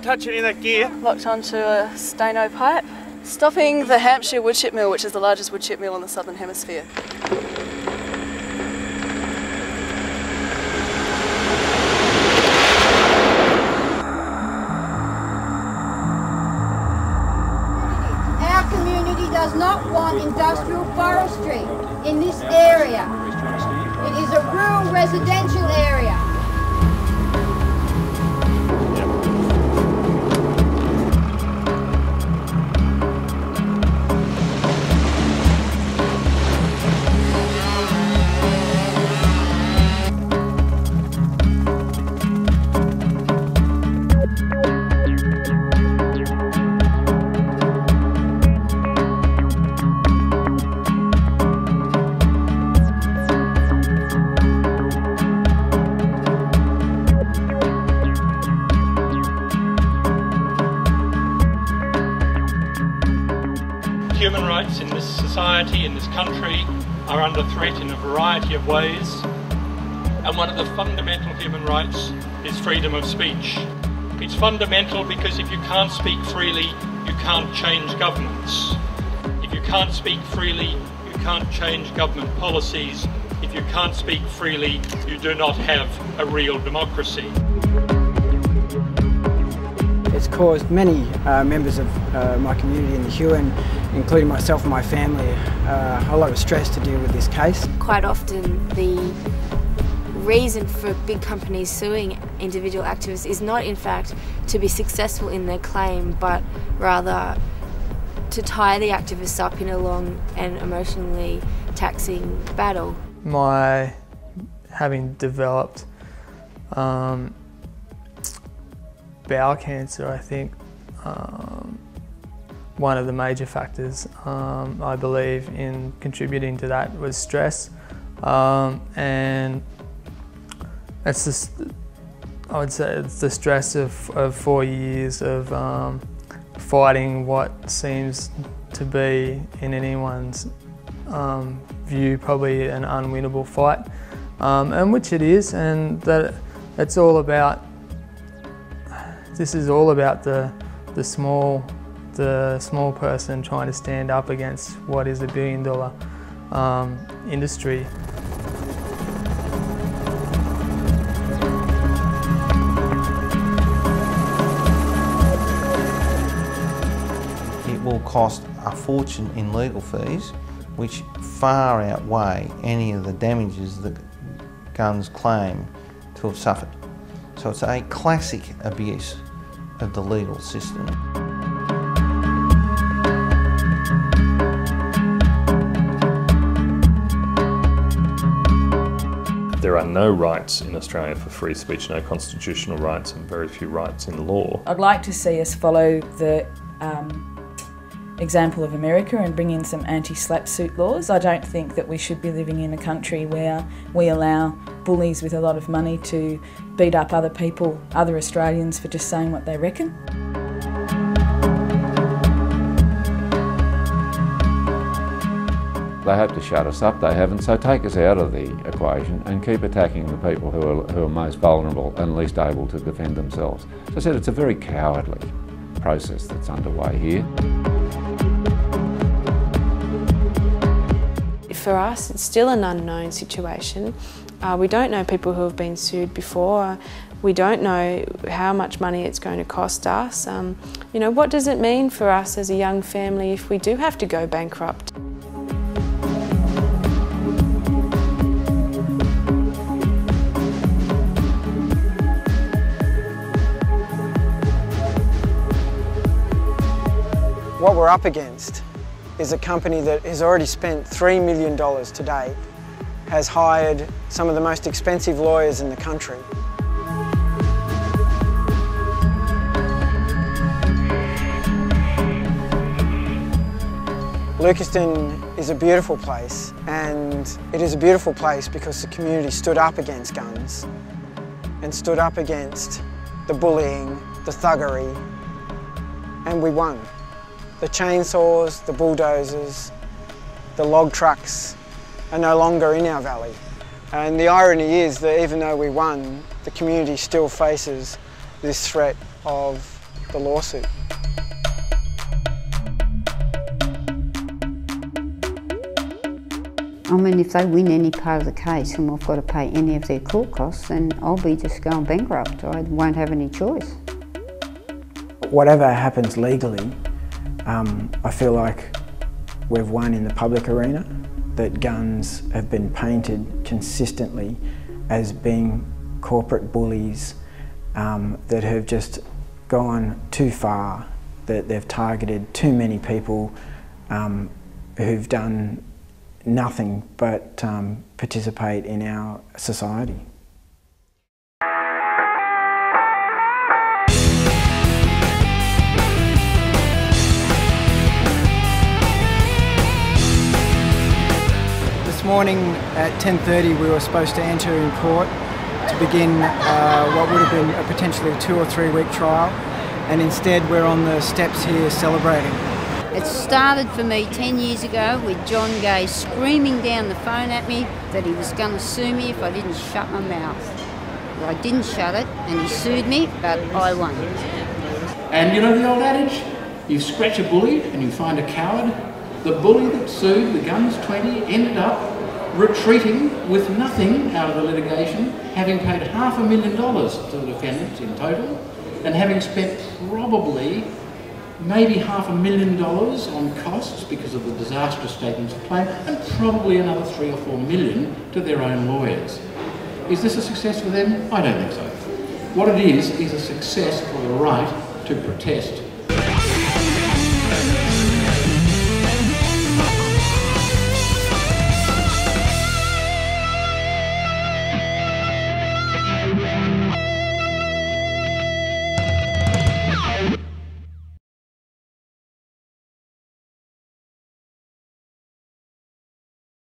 touch any of that gear. Locked onto a Steno pipe. Stopping the Hampshire woodchip mill, which is the largest woodchip mill in the Southern Hemisphere. Our community does not want industrial forestry in this area. It is a rural residential area. Human rights in this society, in this country, are under threat in a variety of ways, and one of the fundamental human rights is freedom of speech. It's fundamental because if you can't speak freely, you can't change governments. If you can't speak freely, you can't change government policies. If you can't speak freely, you do not have a real democracy. It's caused many members of my community in the Huon, including myself and my family, a lot of stress to deal with this case. Quite often the reason for big companies suing individual activists is not in fact to be successful in their claim, but rather to tie the activists up in a long and emotionally taxing battle. My having developed bowel cancer, I think, one of the major factors, I believe, in contributing to that was stress, and it's just, I would say it's the stress of 4 years of fighting what seems to be, in anyone's view, probably an unwinnable fight, and which it is, and that it's all about. This is all about the small person trying to stand up against what is $1 billion industry. It will cost a fortune in legal fees, which far outweigh any of the damages that Gunns claim to have suffered. So it's a classic abuse of the legal system. There are no rights in Australia for free speech, no constitutional rights, and very few rights in law. I'd like to see us follow the example of America and bring in some anti-slap suit laws. I don't think that we should be living in a country where we allow bullies with a lot of money to beat up other people, other Australians, for just saying what they reckon. They hope to shut us up, they haven't, so take us out of the equation and keep attacking the people who are most vulnerable and least able to defend themselves. As I said, it's a very cowardly process that's underway here. For us, it's still an unknown situation. We don't know people who have been sued before. We don't know how much money it's going to cost us. You know, what does it mean for us as a young family if we do have to go bankrupt? What we're up against is a company that has already spent $3 million to date, has hired some of the most expensive lawyers in the country. Lucaston is a beautiful place, and it is a beautiful place because the community stood up against Gunns and stood up against the bullying, the thuggery, and we won. The chainsaws, the bulldozers, the log trucks are no longer in our valley. And the irony is that even though we won, the community still faces this threat of the lawsuit. I mean, if they win any part of the case and I've got to pay any of their court costs, then I'll be just going bankrupt. I won't have any choice. Whatever happens legally, I feel like we've won in the public arena, that Gunns have been painted consistently as being corporate bullies that have just gone too far, that they've targeted too many people who've done nothing but participate in our society. This morning at 10:30 we were supposed to enter in court to begin what would have been a potentially 2 or 3 week trial, and instead we're on the steps here celebrating. It started for me 10 years ago with John Gay screaming down the phone at me that he was going to sue me if I didn't shut my mouth. Well, I didn't shut it and he sued me, but I won. And you know the old adage, you scratch a bully and you find a coward. The bully that sued the Gunns20 ended up retreating with nothing out of the litigation, having paid $500,000 to the defendants in total, and having spent probably maybe $500,000 on costs because of the disastrous statements of claim, and probably another $3 or $4 million to their own lawyers. Is this a success for them? I don't think so. What it is a success for the right to protest